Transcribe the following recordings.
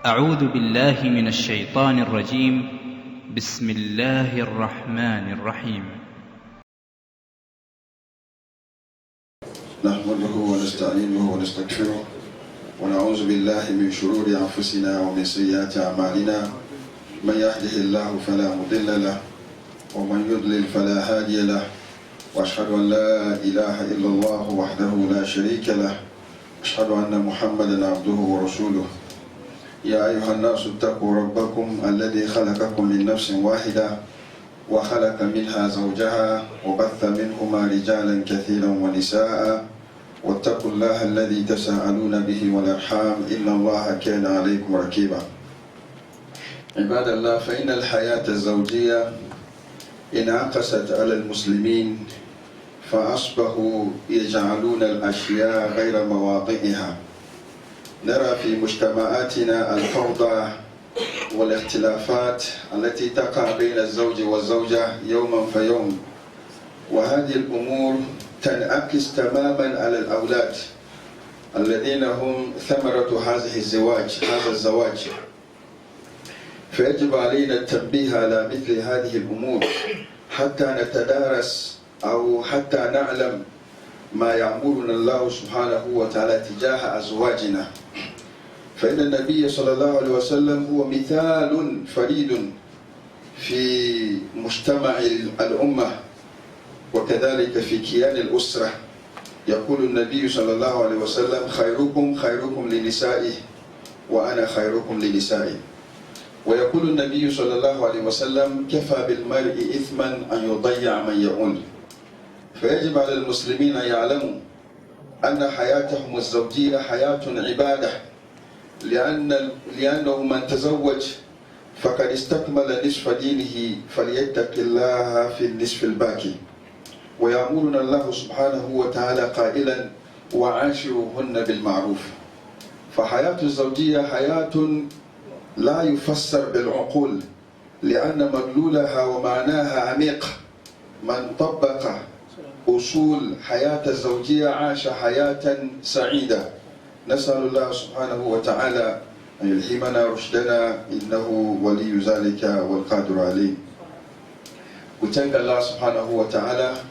أعوذ بالله من الشيطان الرجيم. بسم الله الرحمن الرحيم. نحمده ونستعينه ونستغفره ونعوذ بالله من شرور أنفسنا ومن سيئات أعمالنا. من يهده الله فلا مضل له ومن يضلل فلا هادي له، وأشهد أن لا إله إلا الله وحده لا شريك له، أشهد أن محمدا عبده ورسوله. يا أيها الناس اتقوا ربكم الذي خلقكم من نفس واحدة وخلق منها زوجها وبث منهما رجالا كثيرا ونساء، واتقوا الله الذي تساءلون به والأرحام إن الله كان عليكم رقيبا. عباد الله، فإن الحياة الزوجية انعكست على المسلمين فأصبحوا يجعلون الأشياء غير مواضعها. نرى في مجتمعاتنا الفوضى والاختلافات التي تقع بين الزوج والزوجة يوما فيوم، وهذه الأمور تنعكس تماما على الأولاد الذين هم ثمرة هذا الزواج. فيجب علينا التنبيه على مثل هذه الأمور حتى نتدارس أو حتى نعلم ما يأمرنا الله سبحانه وتعالى تجاه أزواجنا. فإن النبي صلى الله عليه وسلم هو مثال فريد في مجتمع الأمة وكذلك في كيان الأسرة. يقول النبي صلى الله عليه وسلم: خيركم لنسائه وأنا خيركم لنسائي. ويقول النبي صلى الله عليه وسلم: كفى بالمرء إثما أن يضيع من يعول. فيجب على المسلمين أن يعلموا أن حياتهم الزوجية حياة عبادة، لأنه من تزوج فقد استكمل نصف دينه فليتق الله في النصف الباقي. ويأمرنا الله سبحانه وتعالى قائلا: وعاشروهن بالمعروف. فحياة الزوجية حياة لا يفسر بالعقول، لأن مدلولها ومعناها عميق. من طبق أصول حياة الزوجية عاش حياة سعيدة. نسأل الله سبحانه وتعالى أن يلهمنا رشدنا، إنه ولي ذلك والقادر عليه. We thank Allah subhanahu wa ta'ala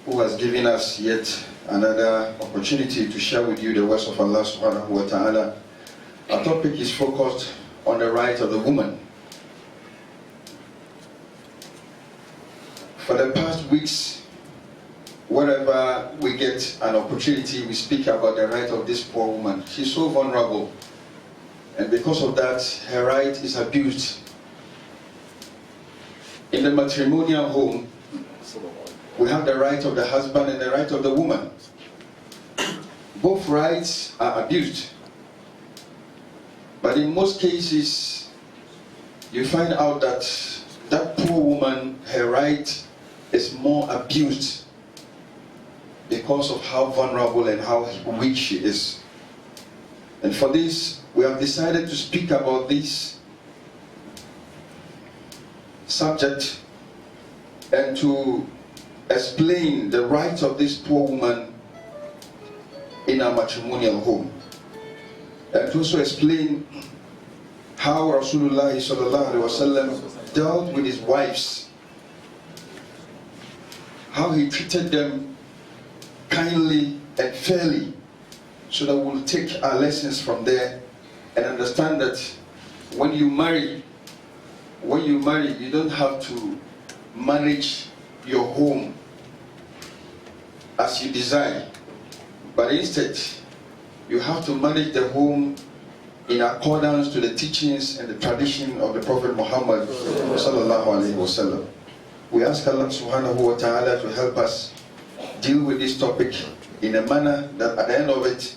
who has given us yet another opportunity to share with you the words of Allah subhanahu wa ta'ala. Our topic is focused on the right of the woman. For the past weeks, wherever we get an opportunity, we speak about the right of this poor woman. She's so vulnerable, and because of that, her right is abused. In the matrimonial home, we have the right of the husband and the right of the woman. Both rights are abused. But in most cases, you find out that that poor woman, her right is more abused because of how vulnerable and how weak she is. And for this, we have decided to speak about this subject and to explain the rights of this poor woman in our matrimonial home, and to also explain how Rasulullah sallallahu alaihi wasallam dealt with his wives, how he treated them kindly and fairly, so that we'll take our lessons from there and understand that when you marry, you don't have to manage your home as you desire, but instead you have to manage the home in accordance to the teachings and the tradition of the Prophet Muhammad sallallahu alaihi wasallam. We ask Allah subhanahu wa ta'ala to help us deal with this topic in a manner that at the end of it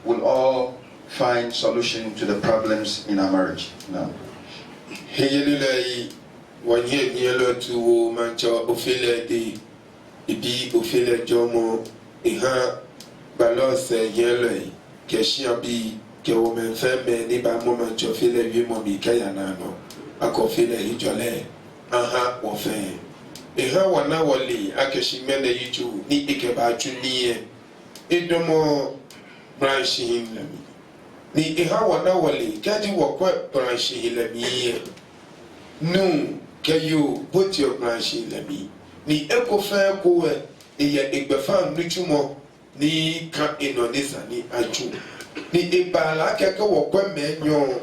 we'll all find solution to the problems in our marriage. Now, ibi ofele jomo iha balose yele keshia bi ke o men feme ni ba mo man chofele wi mo bi kaya na no akofele hijole aha wo fe iha wana wali akeshi mele yitu ni ike ba tuniye idomo branch hin ni iha wana wali kadi wakwa branche ilami nu kayo put your branche ilami ni eko fa ko we iya egbefa nutumo ni ka inonisa ni aju ni ibala keke wakwa menyo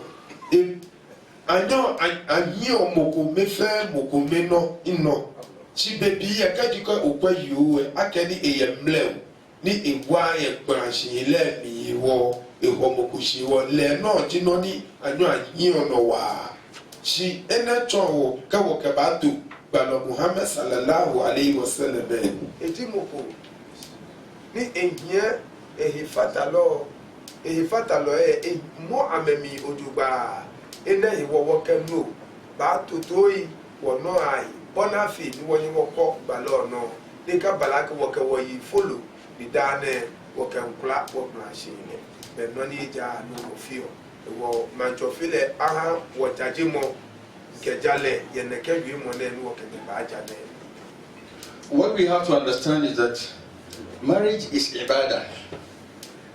anyo anyo moko mefe moko meno ino chi bebi ya kadi ko okwa yuwe akani eyemlew ni igwa ye branche ilami wo ehomokushi wo le no jino ni anyo anyo no wa shi ena cho ka wo ka batu balo Muhammad sallallahu alaihi wasallam edimoko ni ehia ehifatalo mo amemi odugba ena iwo wo kanu batu toyi wono ai bonafi ni wo yin wo ko balo no ni ka balaka wo ka wo yi follow bidane wo kan kula wo branche ni benoni ja no fio wo mancho file aha wo tajimo kejale yeneke wi mo ne no ke ba jale. What we have to understand is that marriage is ibadah.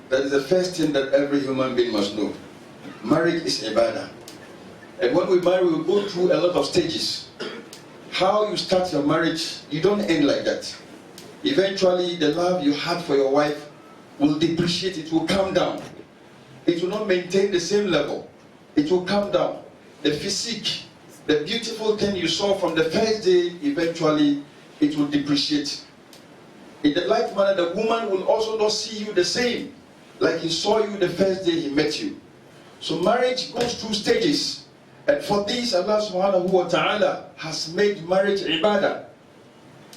That is the first thing that every human being must know. Marriage is ibadah. And when we marry, we go through a lot of stages. How you start your marriage, you don't end like that. Eventually, the love you had for your wife will depreciate, it will come down. It will not maintain the same level. It will come down. The physique, the beautiful thing you saw from the first day, eventually it will depreciate. In the like manner, the woman will also not see you the same like he saw you the first day he met you. So marriage goes through stages. And for this, Allah subhanahu wa ta'ala has made marriage ibadah.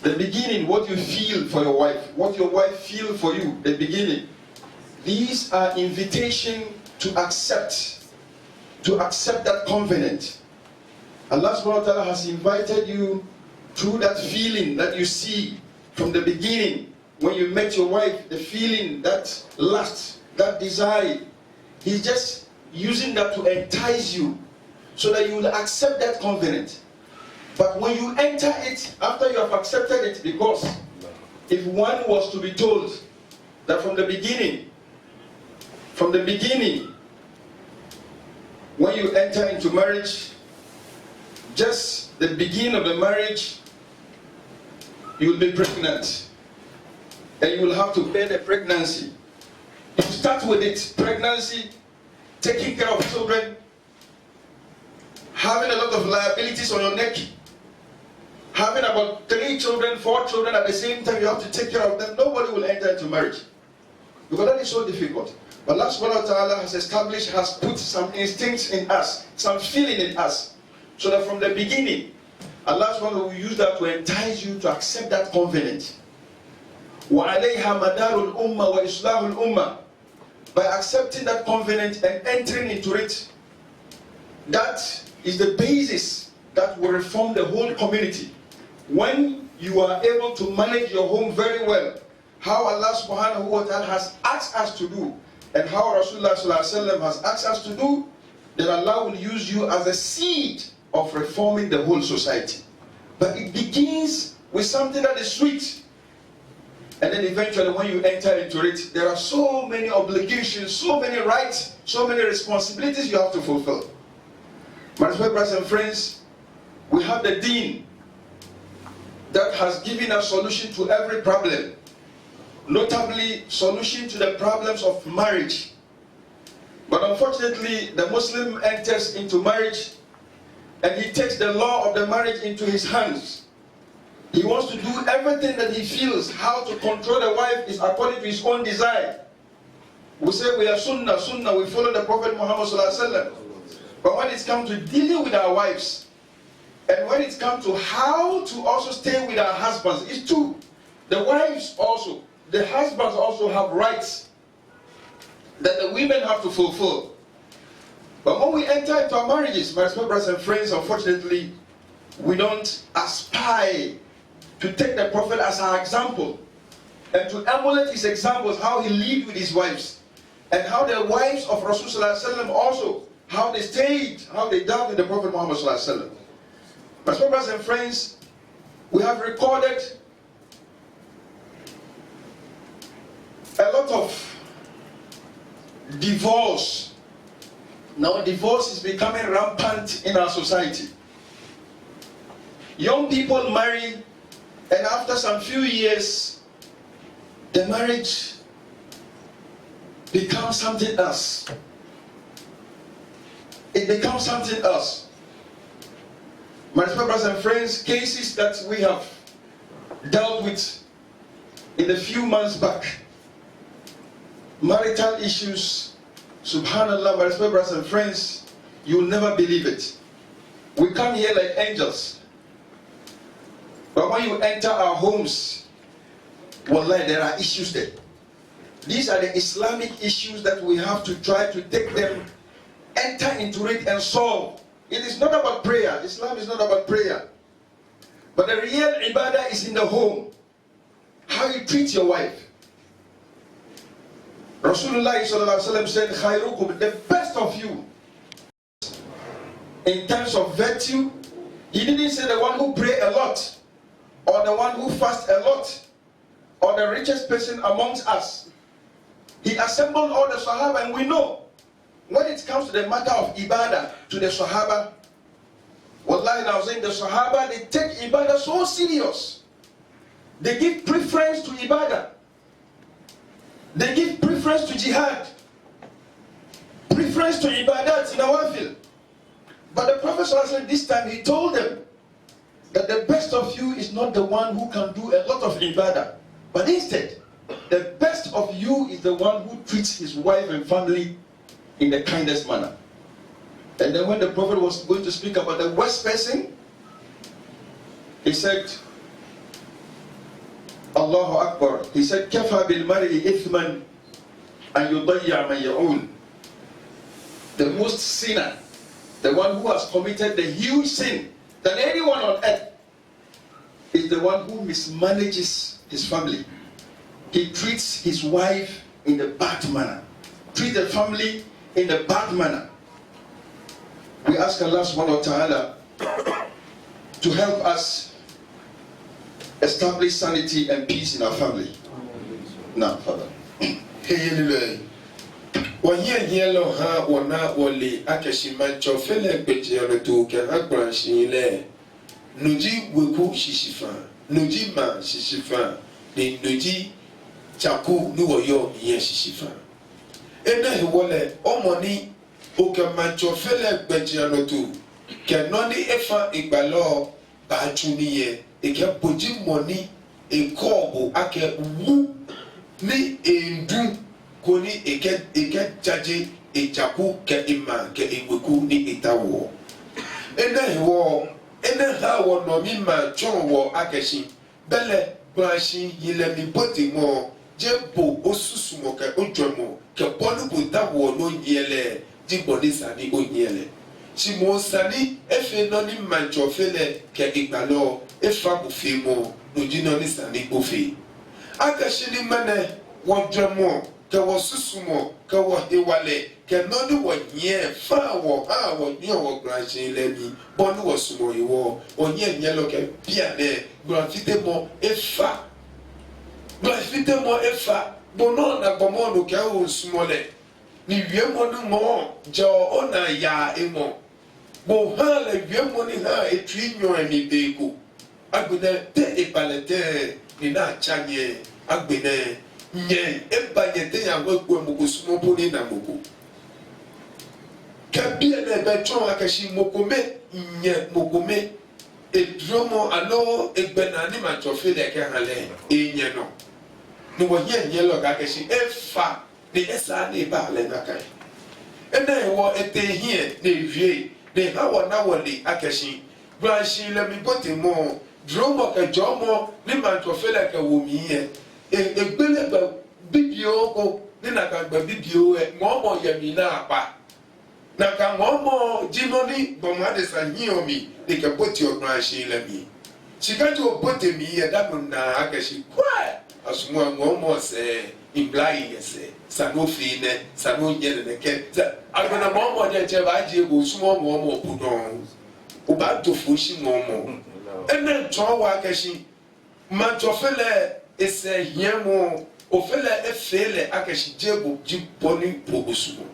The beginning, what you feel for your wife, what your wife feels for you, the beginning. These are invitation to accept that covenant. Allah subhanahu wa ta'ala has invited you through that feeling that you see from the beginning when you met your wife, the feeling, that lust, that desire. He's just using that to entice you so that you will accept that covenant. But when you enter it, after you have accepted it, because if one was to be told that from the beginning, when you enter into marriage, just the beginning of the marriage, you will be pregnant. And you will have to bear the pregnancy. You start with it, pregnancy, taking care of children, having a lot of liabilities on your neck, having about 3 children, 4 children at the same time, you have to take care of them. Nobody will enter into marriage. Because that is so difficult. But Allah subhanahu wa ta'ala has established, has put some instincts in us, some feeling in us. So that from the beginning, Allah subhanahu wa ta'ala will use that to entice you to accept that covenant. وَعَلَيْهَا مَدَارُ الْأُمَّةِ وَإِصْلَاحُ الْأُمَّةِ. By accepting that covenant and entering into it, that is the basis that will reform the whole community. When you are able to manage your home very well, how Allah subhanahu wa ta'ala has asked us to do, and how Rasulullah sallallahu alaihi wasallam has asked us to do, then Allah will use you as a seed of reforming the whole society. But it begins with something that is sweet. And then eventually when you enter into it, there are so many obligations, so many rights, so many responsibilities you have to fulfill. My respected brothers and friends, we have the Deen that has given us solution to every problem. Notably, solution to the problems of marriage. But unfortunately, the Muslim enters into marriage and he takes the law of the marriage into his hands. He wants to do everything that he feels. How to control the wife is according to his own desire. We say we are sunnah, we follow the Prophet Muhammad sallallahu alaihi wasallam. But when it's come to dealing with our wives, and when it's come to how to also stay with our husbands, it's two. The wives also, the husbands also have rights that the women have to fulfill. But when we enter into our marriages, my respected brothers and friends, unfortunately, we don't aspire to take the Prophet as our example and to emulate his examples, how he lived with his wives, and how the wives of Rasulullah also, how they stayed, how they dealt with the Prophet Muhammad. My brothers and friends, we have recorded a lot of divorce Now divorce is becoming rampant in our society. Young people marry, and after some few years, the marriage becomes something else. It becomes something else. My brothers and friends, cases that we have dealt with in a few months back, marital issues, subhanallah, my brothers and friends, you will never believe it. We come here like angels, but when you enter our homes, wallahi, there are issues there. These are the Islamic issues that we have to try to take them, enter into it and solve. It is not about prayer. Islam is not about prayer. But the real ibadah is in the home. How you treat your wife. Rasulullah said, Khairukum, the best of you. In terms of virtue, he didn't say the one who pray a lot, or the one who fast a lot, or the richest person amongst us. He assembled all the Sahaba, and we know when it comes to the matter of ibadah to the Sahaba, wallahi, I was saying the Sahaba, they take ibadah so serious. They give preference to ibadah. They give preference to jihad. Preference to ibadat in nawafil. But the Prophet ﷺ this time, he told them that the best of you is not the one who can do a lot of ibadah. But instead, the best of you is the one who treats his wife and family in the kindest manner. And then when the Prophet was going to speak about the worst person, he said, Allahu Akbar. He said, Kafa bil mar'i ithman an yudayya man ya'ul. The most sinner, the one who has committed the huge sin than anyone on earth, is the one who mismanages his family. He treats his wife in a bad manner, treats the family in a bad manner. We ask Allah subhanahu wa ta'ala to help us establish sanity and peace in our family. Now, Father. Yellow ha wana wali akashima chofele bejiano to can branching Nuji weku shishifa, Nuji ma shishifa, the Nuji chaku nuoyo ye shishifa. Ena hiwole omoni okamancho fele bejiano to can noni efa igbalo bachuniye, eke boji money a kobo ake wu ni endu koni eke jaji e chaku ke ima ke iweku ni itawo. Ena hiwo ene ha wo no mi ma chon wo akeshi bele branchi yile mi boti mo je bo osusu mo ke ojomo ke bonu buta wo no yele di bodi sani o yele si mo sani efe no ni mancho fele ke igbalo efa bu fi mo no ji no ni sani o fi akeshi ni mane wo jomo ke wo susu mo ke wo hewale ke no ni wo nye fa wo ha wo nye wo branchi le mi bonu wo sumo iwo onye nyelo ke bia ne grafite mo efa bono na bomo no ke o sumo le ni wie mo no mo jo ona ya emo bo ha le wie mo ni ha etri nyo ani beko agbene te epalete ni na chanye agbene nye ebanyete ya gwegwe mo sumo boni na moko kabia na betron akashi mokome nye mokome edromo ano egbena ni ma chofe de ke hale enye no no wo ye lo ka akashi efa de esa ni ba le na kai ena wo etehie na ewie de ha wo na wole akashi branchi le mi bote mo dromo ka jomo ni ma chofe le ke wo mi ye egbele ba bibio ko ni na ka gba bibio e mo ye mi na apa na ka ngomo jinoni bomade sa nyomi de ka poti branchi le mi chikaji o poti mi ye da na akashi kwa asumwa ngomo se imblai yese sanofi ne sano nyele ne ke agana ngomo de che ba ji go sumo ngomo budon o ba to fushi ngomo ene to wa akashi ma to fele ese hiemo o fele efele akashi jebo jiponi pogusumo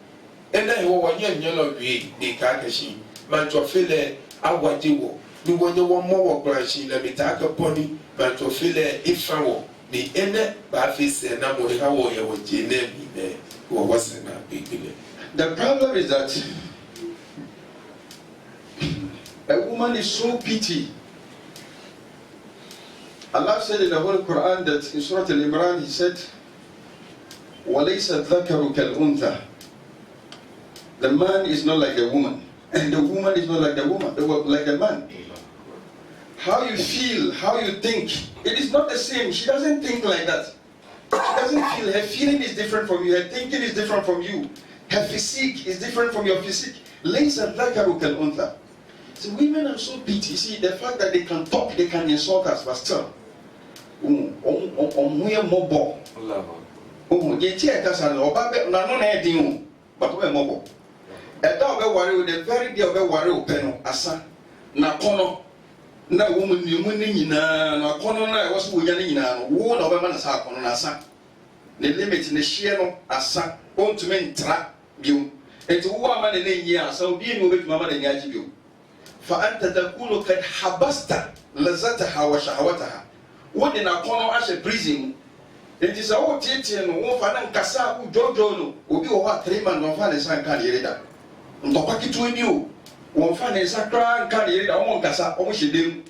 ena wo wanya nyalo wi de ka ka shi man to fele awaje wo ni wonye wo mo wo kra shi la bita ka poni man to fele ifa wo ni ene ba fi se na mo ha wo ye wo je na mi ne wo wase na bigile. The problem is that a woman is so petty. Allah said in the Holy Quran that in Surah Al-Imran, He said, وَلَيْسَ الذَّكَرُ كَالْأُنْثَى. The man is not like a woman, and the woman is not like the woman, like a man. How you feel, how you think, it is not the same. She doesn't think like that. She doesn't feel. Her feeling is different from you. Her thinking is different from you. Her physique is different from your physique. لَيْسَ الذَّكَرُ كَالْأُنْثَى. So women are so petty. You see, the fact that they can talk, they can insult us, but still, the very day of a worry pen asa na kono na woman ni na kono na was wonyane nyina no wo na obema na sa kono na asa the limit ne hye no asa won't men tra biom enti wo ama ne nyi asa obi ni obetuma ama ne nyaji biom fa anta takunu kad habasta lazataha wa shahawataha wo de na kono ahye prison enti sa wo tietie no wo fa na nkasa wo jojo no obi wo ha 3 man no fa ne san ka de reda ntɔkwa ketewa bi o wɔn fa ne nsa koraa nka ne yere da wɔn nkasa wɔn hyɛ dɛm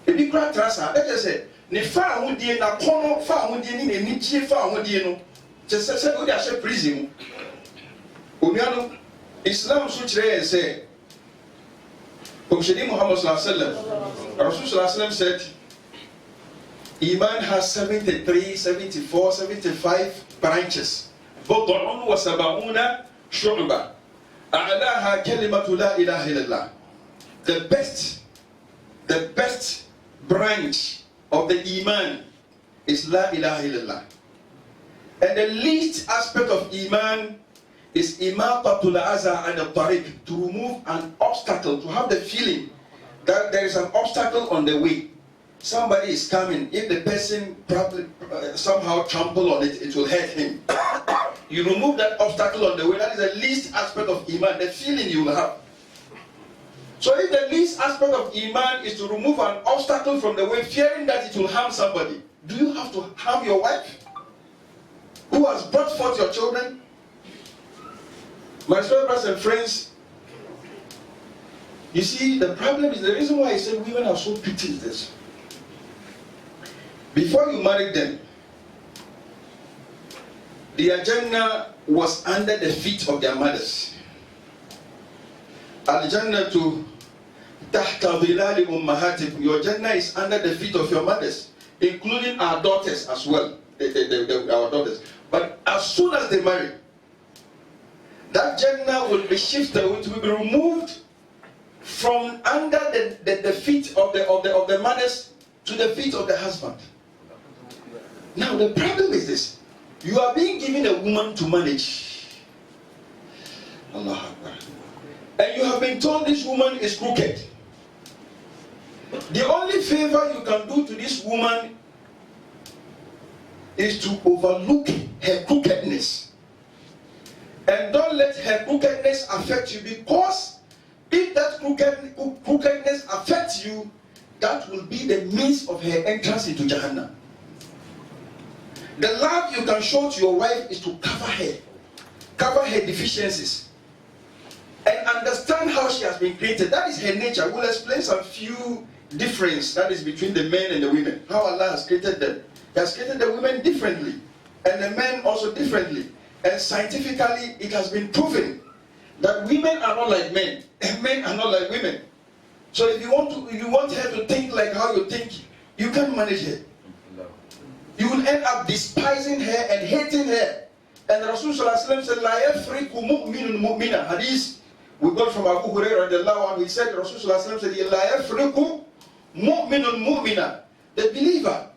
ebi koraa tra saa ɛkyɛ sɛ ne fa ahodie na kɔnɔ fa ahodie ne n'anigye fa ahodie no kyɛ sɛ sɛ wɔde ahyɛ prison mu onua no Islam so kyerɛ yɛn sɛ Prophet Muhammad sallallahu alaihi wasallam Rasul sallallahu alaihi wasallam said Iman has 73, 74, 75 branches. بضع وسبعون شعبة أعلاها كلمة لا إله إلا الله. The best branch of the Iman is La ilaha illallah. And the least aspect of Iman is imatatul aza and the tariq, to remove an obstacle, to have the feeling that there is an obstacle on the way. Somebody is coming. If the person probably somehow trample on it, it will hurt him. You remove that obstacle on the way. That is the least aspect of Iman, the feeling you will have. So if the least aspect of Iman is to remove an obstacle from the way, fearing that it will harm somebody, do you have to harm your wife, who has brought forth your children? My brothers and friends, you see, the problem is, the reason why I say women are so petty is this. Before you married them, their Jannah was under the feet of their mothers. Al-Jannatu tahta dhilali ummahatikum. Your Jannah is under the feet of your mothers, including our daughters as well, our daughters. But as soon as they marry, that Jannah will be shifted, it will be removed from under the feet of the mothers to the feet of the husband. Now the problem is this: you are being given a woman to manage. Allah Akbar. And you have been told this woman is crooked. The only favor you can do to this woman is to overlook her crookedness. And don't let her crookedness affect you, because if that crookedness affects you, that will be the means of her entrance into Jahannam. The love you can show to your wife is to cover her deficiencies, and understand how she has been created. That is her nature. We'll explain some few differences that is between the men and the women. How Allah has created them. He has created the women differently, and the men also differently. And scientifically, it has been proven that women are not like men, and men are not like women. So if you want her to think like how you think, you can't manage her. You will end up despising her and hating her. And Rasul sallallahu alaihi wasallam said, "La yafriqu mu'minun mu'mina." Hadith we got from Abu Hurairah radiallahu anhu. He said, Rasul sallallahu alaihi wasallam said, "La yafriqu mu'minun mu'mina." The believer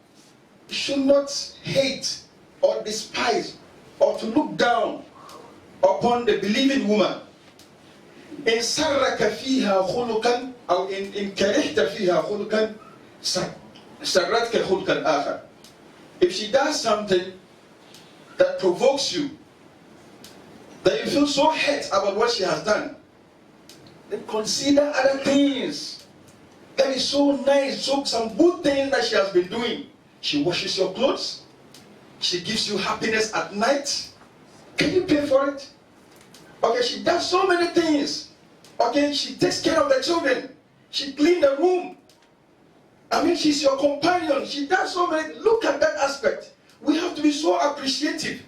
should not hate or despise or to look down upon the believing woman. In sarraka fiha khuluqan, or in karihta fiha khuluqan, sarratka khuluqan akhar. If she does something that provokes you, that you feel so hurt about what she has done, then consider other things. That is so nice, so some good things that she has been doing. She washes your clothes. She gives you happiness at night. Can you pay for it? Okay, she does so many things. Okay, she takes care of the children. She cleans the room. I mean, she's your companion. She does so many. Look at that aspect. We have to be so appreciative.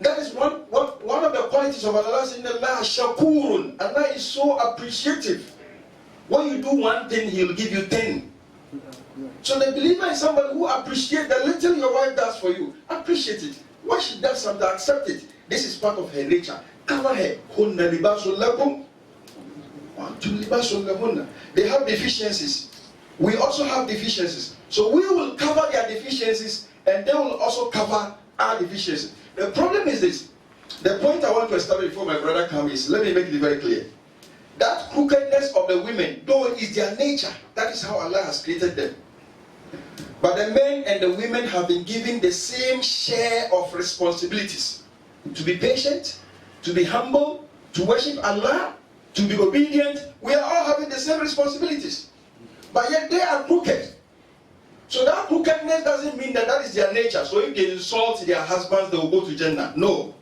That is one of the qualities of Allah. Allah Shakurun. Allah is so appreciative. When you do one thing, He'll give you 10. So the believer is somebody who appreciates the little your wife does for you. Appreciate it. When she does something, accept it. This is part of her nature. Cover her. Hunna libasul lakum wa antum libasul lahunna. They have deficiencies. We also have deficiencies. So we will cover their deficiencies and they will also cover our deficiencies. The problem is this. The point I want to establish before my brother comes is, let me make it very clear. That crookedness of the women, though it is their nature, that is how Allah has created them. But the men and the women have been given the same share of responsibilities. To be patient, to be humble, to worship Allah, to be obedient. We are all having the same responsibilities. But yet they are crooked. So that crookedness doesn't mean that that is their nature. So if they insult their husbands, they will go to Jannah. No.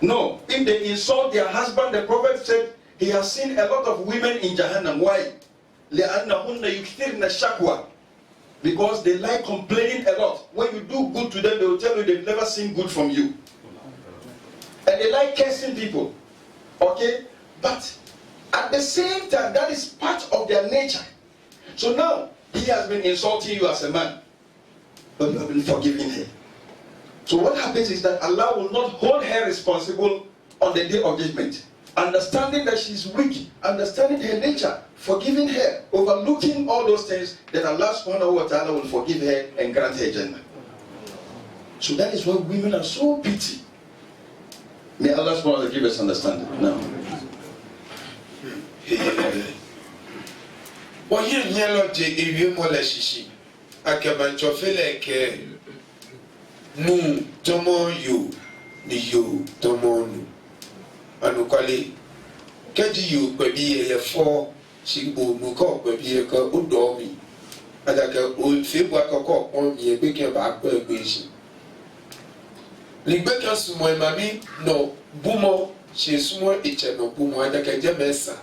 No. If they insult their husband, the Prophet said he has seen a lot of women in Jahannam. Why? لأنهن يكثرن الشكوى. Because they like complaining a lot. When you do good to them, they will tell you they've never seen good from you. And they like cursing people. Okay? But at the same time, that is part of their nature. So now, he has been insulting you as a man. But you have been forgiving her. So what happens is that Allah will not hold her responsible on the day of judgment. Understanding that she is weak, understanding her nature, forgiving her, overlooking all those things, then Allah subhanahu wa ta'ala will forgive her and grant her Jannah. So that is why women are so petty. May Allah subhanahu wa ta'ala give us understanding. Now. Oye nyelo je ewie mola shishi. Akabancho fele ke nu tomo you ni you tomo nu. Anukwale kedi you kwebi ye fo shigbo nu ko kwebi ye ko odo mi. Adaka o febu akoko on mi egbe ke ba ko egbe shi. Ligbe kan sumo e mami no bumo she sumo eche no bumo adaka je mesa.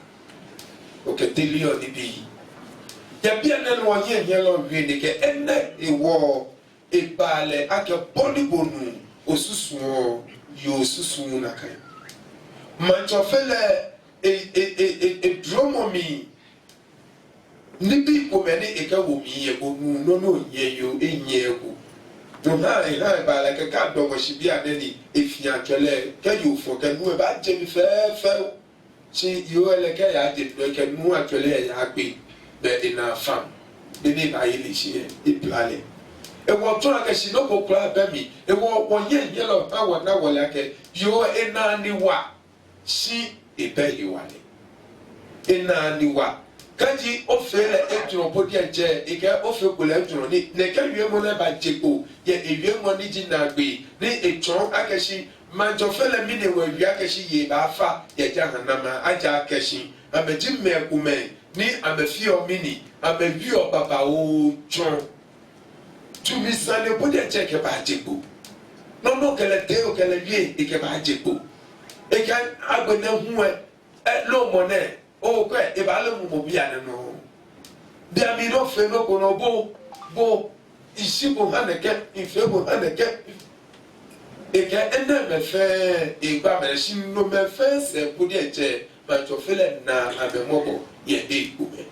Oketeli oni bi. Ya bia na no ye yelo wi de ke enne ewo ebale ake polibonu osusuo yo osusuo na kan mancho fele dromomi nibi ko meni e ka wo mi ye ko no no ye yo enye ko no ha ba ke ka do mo shi bia na ni efia twele ke yo fo ke nu e ba je mi fe si yo ele ke ya je do ke nu atwele ya gbe in our farm, they need a illicit, it plane. A water like a sinopo club, baby, a war 1 year yellow power now like a you are in a wa. See a pay you one. In a wa. Can't you offer a to put your chair? It can offer collector. They can be money by Chico, yet if you money did not be, they a strong akashi, manjo fella minute where yakashi ye bafa, yet Yahanama, Aja Kashi, I'm a Jim Merkume. Ni amefi omini amevi obaba o jon tu mi sane bo de check ba jepo no kele te o kele wie e ke ba jepo e kan agbene hu e lo mo ne o ko e ba le mu mo bia ne no bia mi no fe no ko no bo isi bo haneke ife bo haneke e ke ene me fe e gba me sin no me fe se bo de che ma to fele na abemobo ye ego me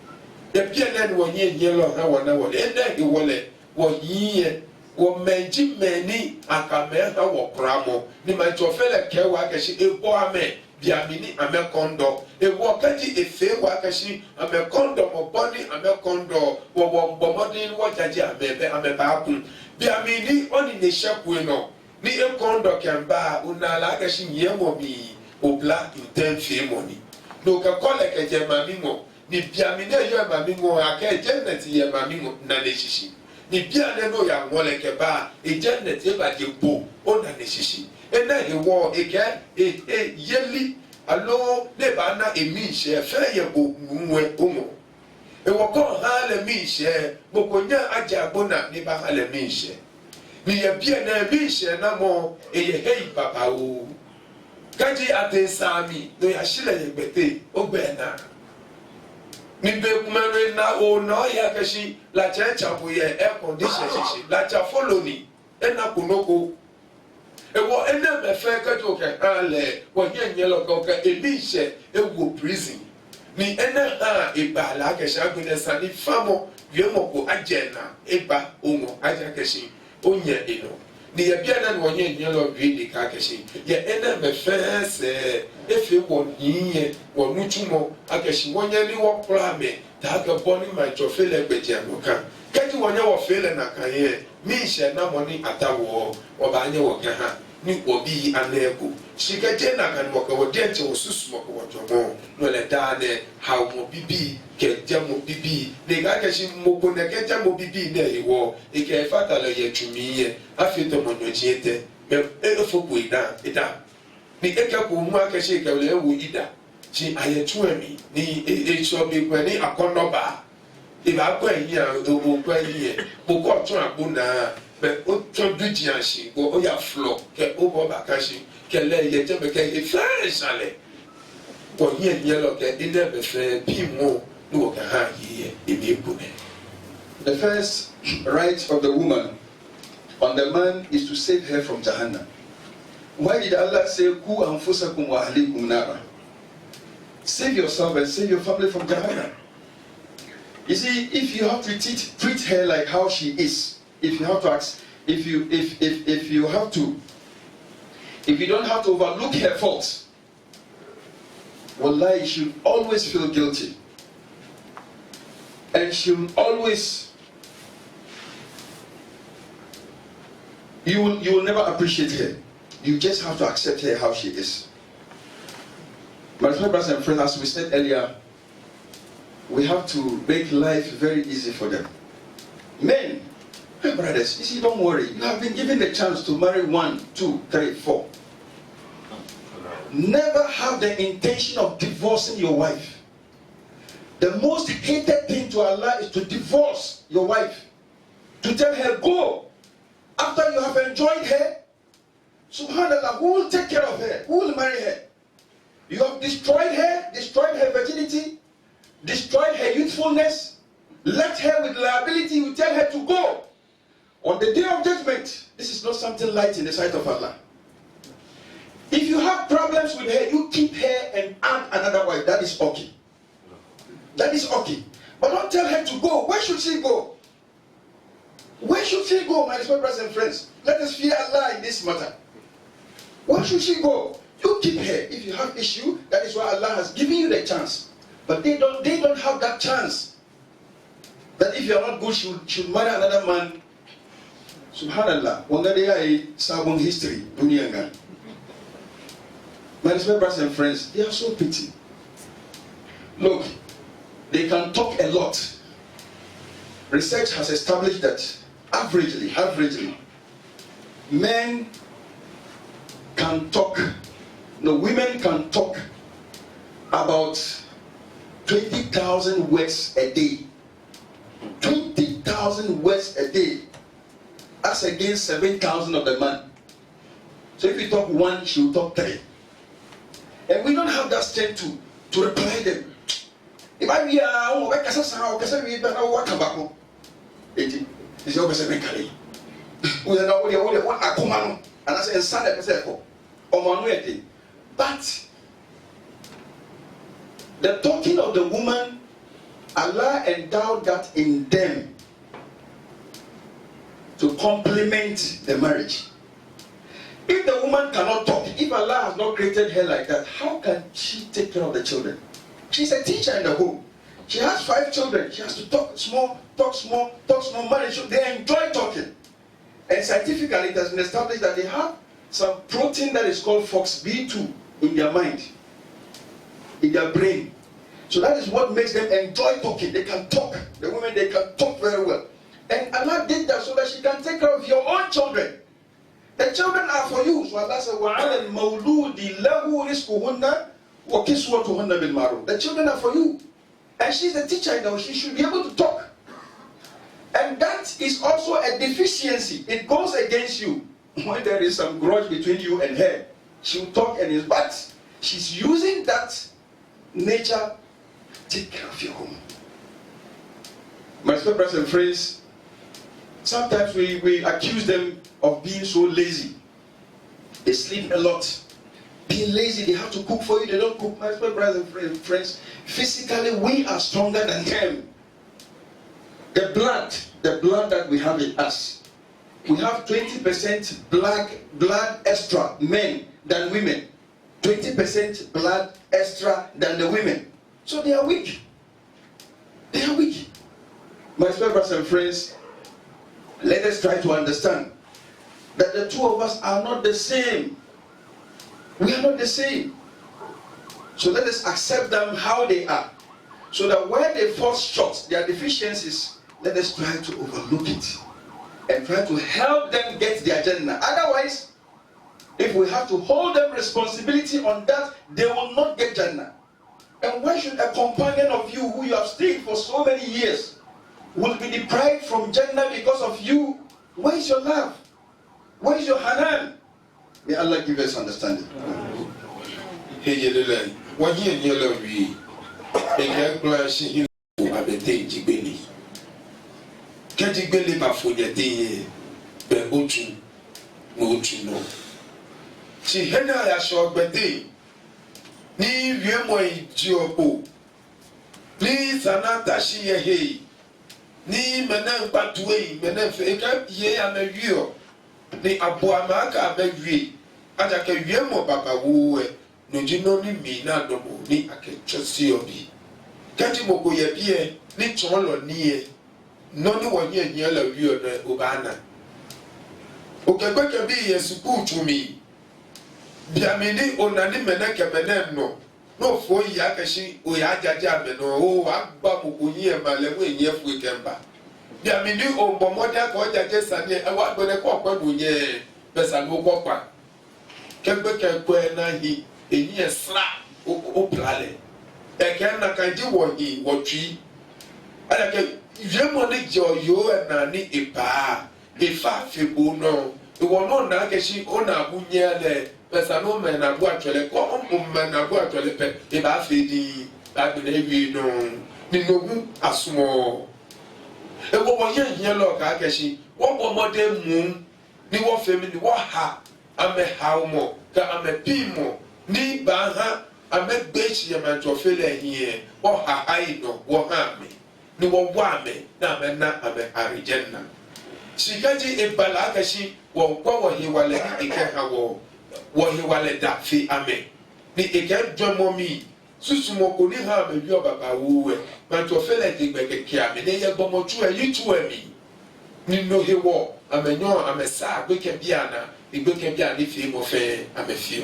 de bia na wo nye yelo ha wona wo de na e wole wo yiye wo menji meni akame ha wo kramo ni ma to fele ke wa ka shi ebo ame bia mini ame kondo e wo ka ji efe wa ka shi ame kondo mo boni ame kondo wo bomodin wo jaji ame ba kun bia mini oni ne shepu no ni e kondo kemba unala ka shi yemo bi obla uten fe money no ka kole ke je mami mo ni bia mi ne yo mami mo aka Janet ye mami mo na ne shishi ni bia ne no ya ngole ke ba e Janet e ba je bo o na ne shishi ena ewo yeli alo ne ba na emi hye fe ye bo nwe omo ewo ko ha le mi hye bokonya ajabona ne ba ha le mi hye ni ye bia na mi hye na mo eye hei papa o kaji atensami no ya shile ye gbete ogbena ni be kumere na o no ya kashi la chacha bo ye air condition shishi la cha follow ni ena kunoko ewo ena me fe ka to ke ale wo ye nyelo ko ka elisha ewo prison ni ena ha eba la ka sha gune sani famo wie mo ko agena eba omo aja ka shi onye eno ni ye bia na wo ye nyelo wie di ka shi ye ena me fe se efe wo niye wo nuchumo aka shi wonye ni wo prame ta ka boni ma chofele gbeje amoka kaji wonye wo fele na kan ye mi hye na moni atawo obanye wo ka ha ni obi aneko shikaje na kan wo ka wo de che wo susu wo ko jomo no le da ne ha mo bibi ke jamo bibi ne ga ka shi mo ko ne ke jamo bibi ne iwo e ke fata le ye tumi ye afi to mo nyojiete me e fo ko ida ni e ka ko mu aka shi ka le wo ida shi ayetu emi ni e so bi kwa ni akonoba iba kwa yi a o kwa yi mo ko tun abuna be o to duji anshi go o ya floor ke o bo ba kashi ke le ye je be ke e fresh ale ko yi lo ke ina be fe bi mo no ka ha yi e bi bu ne. The first right of the woman on the man is to save her from Jahannam. Why did Allah say ku anfusakum wa ahlikum nara? Save yourself and save your family from Jahannam. You see, if you have to treat her like how she is, if you don't have to overlook her faults, wallahi, you should always feel guilty, and you will never appreciate her. You just have to accept her how she is. My brothers and friends, as we said earlier, we have to make life very easy for them. Men, my brothers, you see, don't worry. You have been given the chance to marry 1, 2, 3, 4. Never have the intention of divorcing your wife. The most hated thing to Allah is to divorce your wife. To tell her, go. After you have enjoyed her, subhanallah, who will take care of her? Who will marry her? You have destroyed her virginity, destroyed her youthfulness, left her with liability. You tell her to go. On the day of judgment, this is not something light in the sight of Allah. If you have problems with her, you keep her and add another wife. That is okay. That is okay. But don't tell her to go. Where should she go? Where should she go, my brothers and friends? Let us fear Allah in this matter. Where should she go? You keep her. If you have issue, that is why Allah has given you the chance. But they don't have that chance. That if you are not good, she should marry another man. Subhanallah. Wanga they are a sabon history. Dunia. My brothers and friends, they are so petty. Look, they can talk a lot. Research has established that averagely, men can talk, women can talk about 20,000 words a day. 20,000 words a day. That's against 7,000 of the man. So if you talk 1, she will talk 3. And we don't have that strength to reply them. If I be but the talking of the woman, Allah endowed that in them to complement the marriage. If the woman cannot talk, if Allah has not created her like that, how can she take care of the children? She's a teacher in the home. She has 5 children. She has to talk small, marriage. They enjoy talking. And scientifically, it has been established that they have some protein that is called FOXB2 in their mind, in their brain. So that is what makes them enjoy talking. They can talk. The women, they can talk very well. And Allah did that so that she can take care of your own children. The children are for you. So Allah said, وَعَلَى الْمَوْلُودِ لَهُ رِزْقُهُنَّ وَكِسْوَتُهُنَّ بِالْمَعْرُوفِ. The children are for you. And she's a teacher, you know, she should be able to talk. And that is also a deficiency. It goes against you. When there is some grudge between you and her, she will talk and it's, but she's using that nature to take care of your home. My brothers and friends, sometimes we accuse them of being so lazy. They sleep a lot. Being lazy, they have to cook for you, they don't cook. My brothers and friends, physically we are stronger than them. The blood that we have in us, we have 20% blood extra men than women. 20% blood extra than the women. So they are weak. They are weak. My brothers and friends, let us try to understand that the two of us are not the same. We are not the same. So let us accept them how they are. So that where they fall short, their deficiencies, let us try to overlook it and try to help them get their agenda. Otherwise, if we have to hold them responsibility on that, they will not get Jannah. And why should a companion of you who you have stayed for so many years will be deprived from Jannah because of you? Where is your love? Where is your Hanan? May Allah give us understanding. Kadigbele bafonya de be otu no si hena ya so gbede ni wiemo ijiopo ni sanata shi ye he ni mena patuwe mena fe ka ye ya na wio ni abo amaka ba wi aja ka wiemo baba wo no jino ni mi na domo ni aketwesi obi kati moko ye bie ni tonlo ni e no ni wonye nya la wi ona obana o kekeke bi yesuku tumi bia me ni onani meneke menem no fo ya kashi o ya jaja me no o agba mo konyi e male mo enye fu kemba bia me ni o bomoda ko jaje sane e wa do ne ko kwa bunye pesa no ko kwa kekeke ko na hi enyi esra o plale e ken na kanji wo hi wo twi ala ke Jemo ne joyo na ni ipa ifa fibu no iwo no na keshi ona bunye le pesa no me na bu atwele ko me na bu atwele pe e ba fedi ba de wi no ni nogu asumo e wo wo ye lo ka keshi wo bo mode mu ni wo femi ni wo ha ame ha mo ka ame pimo ni ba ha ame bechi ya mantofele hie wo ha ai no wo ha me ni wo wame na amena ame arijenna sikaji ebala akashi wo kwa wo hiwale ike ha wo hiwale da fi ame ni ike dwomomi susumoko ni ha me bi obaba wuwe ma to fele digbeke kiame ne ye gbomo tu yitu ami ni no hewo amenyo amesa gbeke biana igbeke bia ni fi mo fe ame fio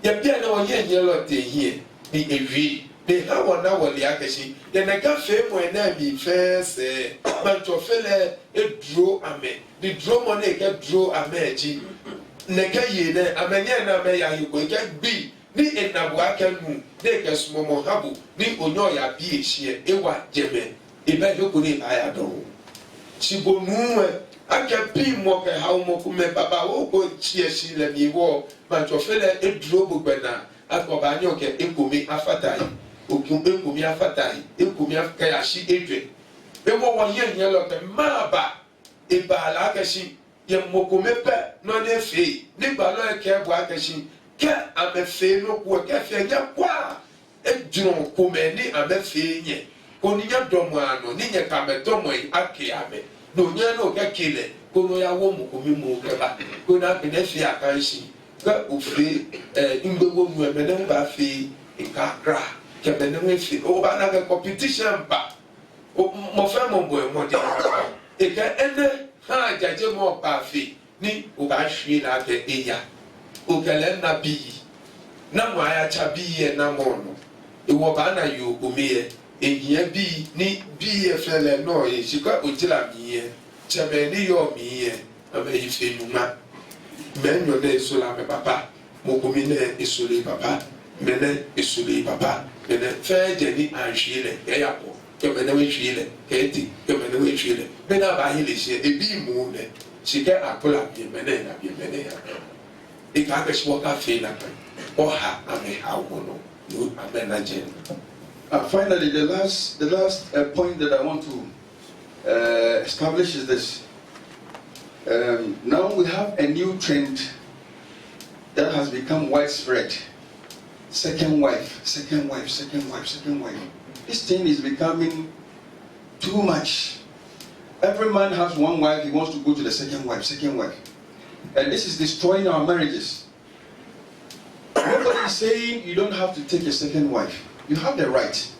ye bia na wo ye lo te hie ni ewi de ha wona wole akashi de na ka fe mo na mi fe se man to fele edro ame di dro mo na ke dro ame ji ne ka ye ne amenye na me ya hi ko ke gbi ni enabu aka nu de ke sumo mo habu ni onyo ya bi ehie ewa jeme ebe yoko ni aya do sibonu aka pi mo ke ha mo ku me baba wo ko chie shi le mi wo man to fele edro bugbena akoba nyo ke ekomi afatai okumi afatai ekumi akayashi edwe ewo wonye yen lo ke maba eba la akashi ye mokomepe no ne fe nígbà lo ke bu akashi ke amefe no ku ke fe nya kwa ejun ko me ni amefe nye ko ni nya domo ano ni nya ka me domo yi ake ame no nya no ke kile ko no ya wo mokomi mu ke ba ko na be ne fe akashi ka ofre ingbewo nu e me ne ba fe ikakra kebe ne wefi o ba na ke competition ba o mo fe mo bo e mo de e ka ene ha jaje mo ba fi ni o ba hwe na ke eya o kele na bi na mo aya cha bi ye na mo no e wo ba na yo o me ye ehia bi ni bi ye fele no ye sika o jira mi ye chebe ni yo mi ye abe ife numa menyo ne isola me papa mokomi ne isoli papa mene isoli papa mene fe jeni anhwile yapo kemene we hwile eti kemene we hwile mena ba hile sie ebi mu ne sike akola bi mene na bi mene ya ika ka shi waka fe na kan oha ame hawo no amena jen. Finally, the last point that I want to establish is this. Now we have a new trend that has become widespread. Second wife. This thing is becoming too much. Every man has one wife, he wants to go to the second wife. And this is destroying our marriages. Nobody is saying you don't have to take a second wife. You have the right.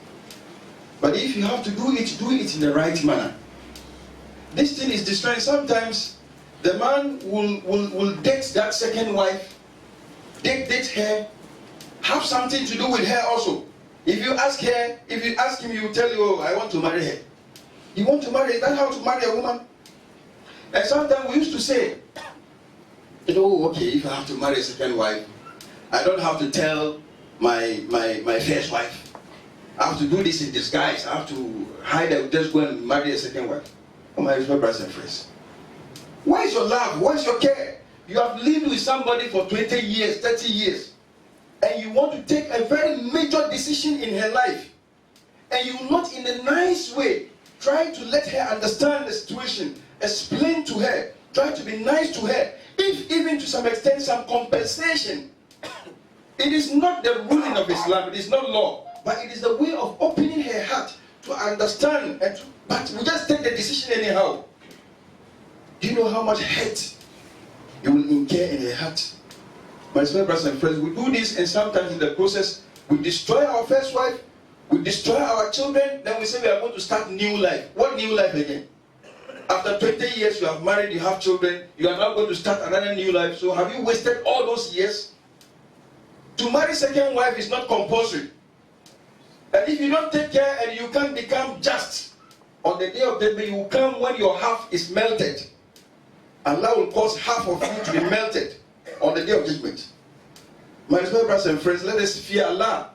But if you have to do it in the right manner. This thing is destroying. Sometimes the man will date that second wife, date her, have something to do with her also. If you ask him, he will tell you, oh, I want to marry her. You want to marry her? That's how to marry a woman. And sometimes we used to say, okay, if I have to marry a second wife, I don't have to tell my first wife. I have to do this in disguise. I have to hide and just go and marry a second wife. Oh my brothers and friends. Where is your love? Where is your care? You have lived with somebody for 20 years, 30 years. And you want to take a very major decision in her life. And you will not in a nice way try to let her understand the situation. Explain to her. Try to be nice to her. If even to some extent some compensation. It is not the ruling of Islam. It is not law. But it is the way of opening her heart to understand. But we just take the decision anyhow. Do you know how much hate you will incur in her heart? My small brothers and friends, we do this, and sometimes in the process, we destroy our first wife, we destroy our children, then we say we are going to start new life. What new life again? After 20 years, you have married, you have children, you are now going to start another new life. So have you wasted all those years? To marry second wife is not compulsory. And if you don't take care and you can't become just, on the day of judgment, you will come when your half is melted. Allah will cause half of you to be melted on the day of judgment. My small brothers and friends, let us fear Allah.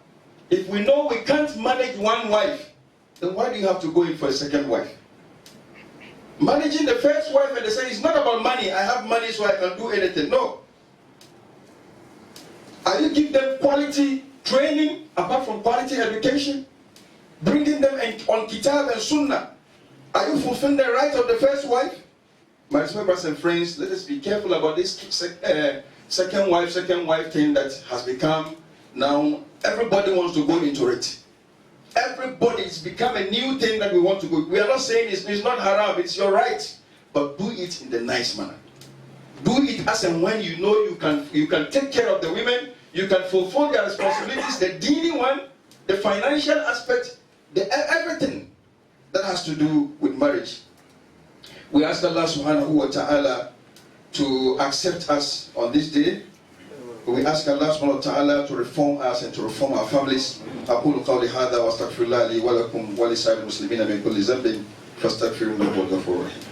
If we know we can't manage one wife, then why do you have to go in for a second wife? Managing the first wife and they say it's not about money. I have money so I can do anything. No. Are you giving them quality training apart from quality education? Bringing them on Kitab and Sunnah. Are you fulfilling the right of the first wife? My small brothers and friends, let us be careful about this second wife thing that has become now, everybody wants to go into it. Everybody, it's become a new thing that we want to go. We are not saying it's not haram, it's your right. But do it in the nice manner. Do it as and when you know you can take care of the women, you can fulfill their responsibilities, the dini one, the financial aspect, everything that has to do with marriage. We ask Allah subhanahu wa ta'ala to accept us on this day. We ask Allah subhanahu wa ta'ala to reform us and to reform our families. أقول قولي هذا وأستغفر الله لي ولكم ولسائر المسلمين من كل ذنب فاستغفروه إنه هو الغفور الرحيم.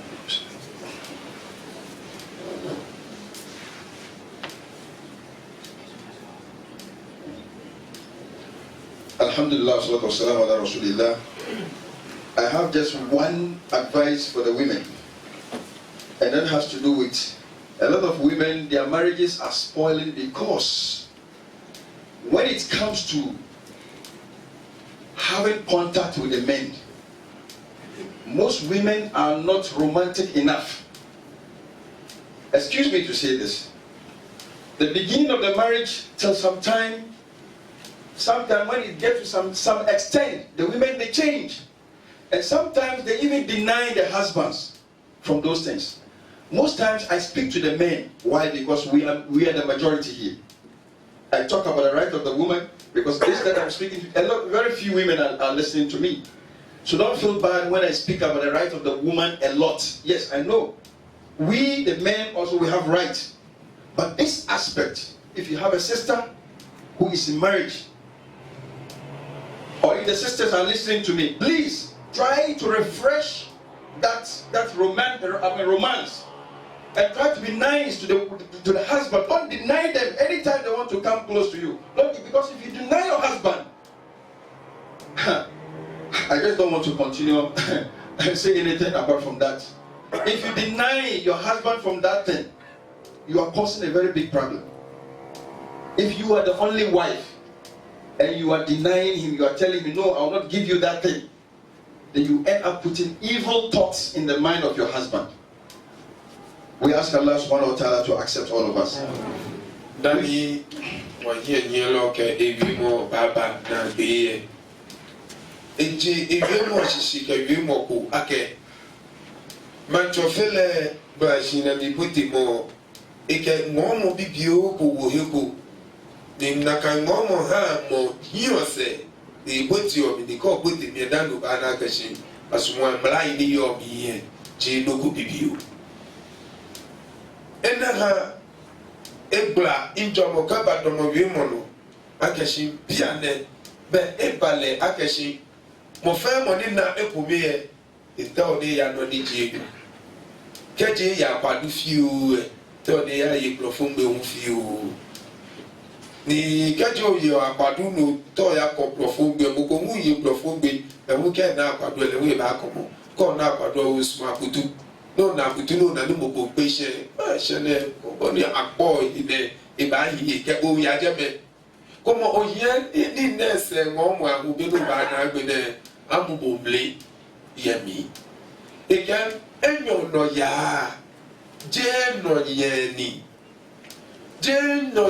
Alhamdulillah, salatu wassalamu ala rasulillah. I have just one advice for the women, and that has to do with a lot of women, their marriages are spoiling because when it comes to having contact with the men, most women are not romantic enough. Excuse me to say this. The beginning of the marriage till sometime when it gets to some extent, the women, they change. And sometimes they even deny the husbands from those things. Most times I speak to the men. Why? Because we are the majority here. I talk about the right of the woman because this that I'm speaking to, very few women are listening to me. So don't feel bad when I speak about the right of the woman a lot. Yes, I know. We, the men, also we have rights. But this aspect, if you have a sister who is in marriage, or if the sisters are listening to me, please try to refresh that romance. And try to be nice to the husband. Don't deny them anytime they want to come close to you. Because if you deny your husband, I just don't want to continue and say anything apart from that. If you deny your husband from that thing, you are causing a very big problem. If you are the only wife and you are denying him, you are telling him, no, I will not give you that thing, then you end up putting evil thoughts in the mind of your husband. We ask Allah subhanahu wa ta'ala to accept all of us. Dani wahie nyelo ke evimo baba na beye. Eji evimo shishi ke evimo ku ake. Manchofele bashina bibuti mo ike ngomo bibio ku woheko. Ni naka ngomo ha mo hiose ni buti obi ni ko buti mi danu bana kashi asumwa mlai ni yo biye ji no ku bibio. Enaha ebla injomo kaba domo wimono akeshi biane be ebale akeshi mo fe mo ni na ekumiye ita oni ya no ni jiegu keje ya kwadu fiu to ni ya ye profumbe un fiu ni keje o ye akwadu no to ya ko profumbe mo ko mu ye profumbe e mu ke na akwadu ele we ba komo ko na akwadu o suma putu no na butuno na no mo pe se ne o ni akpo ide e ba yi ke o ya je me como o ye ni nese ngo mo ahu be no ba na gbe ne amubo mle yemi e ke enyo no ya je no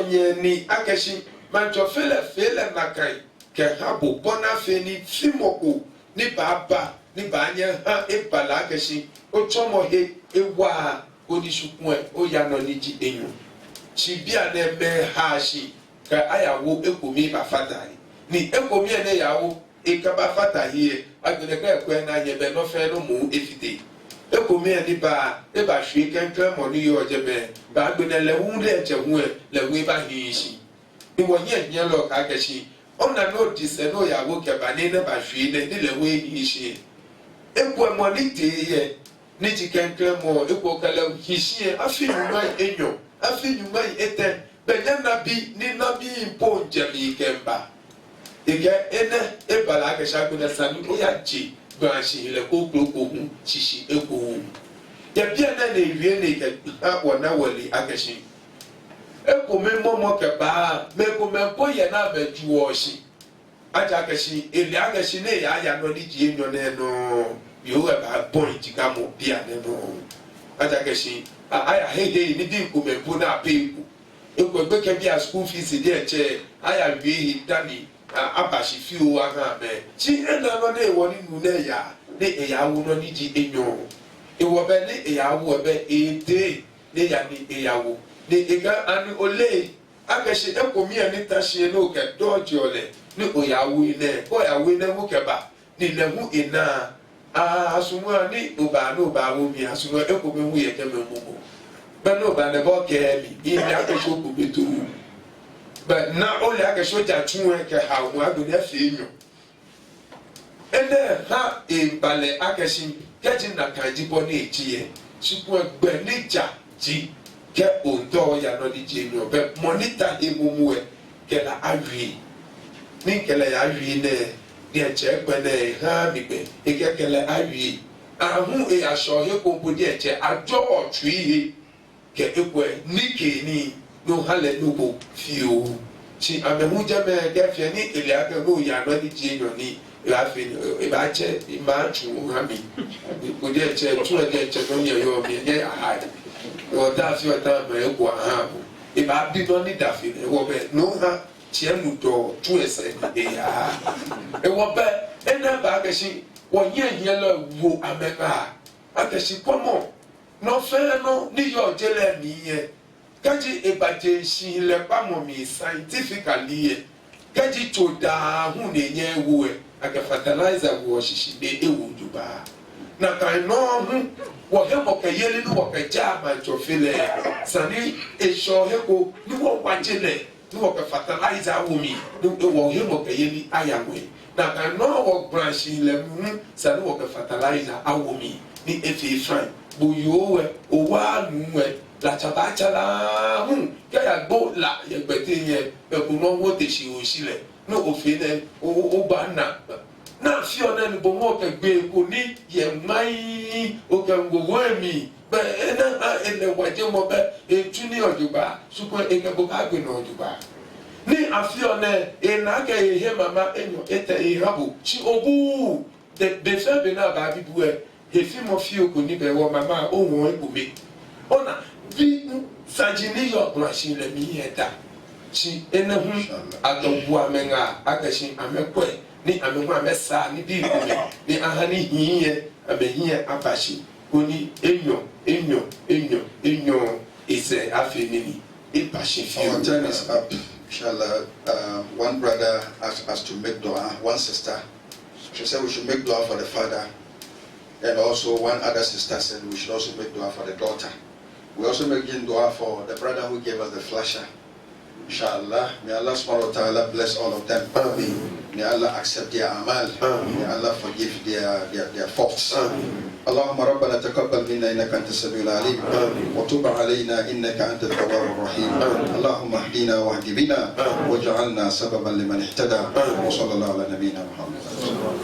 ye ni akeshi manjo fele na kai ke ha bo bona fe ni fimoko ni baba ni banye ha e bala akeshi o chomo he ewa onishukun e o ya no ni ji enyo chi bia na me ha shi ka ayawo ekomi ba fata ni ekomi ene yawo e ka ba fata hie agbede ka ekwe na ye be no fe no mu efite ekomi ene ba e ba hwe kenkan mo ni yo jebe ba agbede le wu le je hu e le wi ba hi shi ni wo ye nya lo ka ka shi ona no di se no yawo ke ba ni na ba hwe ne le wi hi shi ekwe mo ni te ye ni ji kenkan mo ekwo kala hi shi afi nyuma enyo afi nyuma eten benyana bi ni na bi impo njemi kemba ige ene ebala akesha kuna sami oya ji branchi ile ko hu shishi eko ya bia na na ewie ne ke wona wali akeshi eko memmo ke ba me ko mempo ye na beju oshi aja akeshi ele akeshi ne ya no ni ji enyo ne no yo e ba point ka mo bia ne no aja akeshi aya hede ni di ko mempo na pe ekwe ke bia school fees dey che aya wie hi dani abashi fi o aha me chi ena no na ewo ni nu na ya de eyawo no ni ji enyo ewo be ni eyawo be ede ne ya ni eyawo ni ega ani ole akeshi ekomi ani tashi no ke doji ole ni oyawo ile oyawo ile mu ke ba ni le hu ina asumwa ni oba no ba wo mi asumwa ekomi hu ye ke me mu beno ba ne bo ke mi bi ya ke so ku betu ba na o le ake so ja tun e ke ha wo adu ne fi nyu ene ha e bale ake sin ke ji na kan ji bo ni ejiye suku egbe ni ja ji ke o do ya no di ji nyu be monitor e mumu e ke la awi ni ke la ya wi ne ni e che pe ne ha mi pe e ke la awi ahu e aso he ko bo di e che ajo otwi he ke ekwe nike ni no hale no bo fio chi amemu jame ke fie ni ele ake no ya no ni ji enyo ni la fi e ba che e ma chu ha mi ko je che tu e che no ye yo mi ye aha o da fi o ta me ko aha e ba bi no ni da fi e wo be no ha chi enu do tu e se e ya e wo be e na ba ke shi wo ye lo wo ameka ake shi komo no fe no ni yo jele mi ye kaji ebaje shi le pamo mi scientifically ye kaji to da hu ne nye wo e aka fertilizer wo shishi de ewu juba na kan no hu wo he mo ke yele ni wo ke ja ma jo fele sani e sho he ko ni wo wa jele ni wo ke fertilizer wo mi ni wo he mo ke yele ayawe na kan no wo branch le mu sani wo ke fertilizer awo mi ni efi fran bu yowe o wa nuwe la chabachala ke ya gbo la ye gbete yen e ku no wo te si o sile no o fi ne o ba na fi ona ni bo mo ke gbe ko ni ye mai o ke ngogo emi be na ele waje mo be e tuni ojuba supo e ke bo ka gbe no ojuba ni afi ona e na ke he mama enyo ete e habo chi obu de fe be na ba bibu e he fi mo fi o ko ni be wo mama o won e ko me ona bi sajini yo machine le mi heta chi ene hu adobu amenga agashi amekwe ni amekwa amesa ni bi ko ni ahani hiye abehiye abashi oni enyo ise afenini ibashi fi. Our time is up. Inshallah, one brother asked us to make dua, one sister. She said we should make dua for the father. And also one other sister said we should also make dua for the daughter. We also making dua for the brother who gave us the flasher. Inshallah, may Allah subhanahu wa ta'ala bless all of them. May Allah accept their amal. May Allah forgive their faults. اللهم ربنا تقبل منا انك انت السميع العليم وتب علينا انك انت التواب الرحيم اللهم اهدنا واهد بنا واجعلنا سببا لمن اهتدى وصلى الله على نبينا محمد.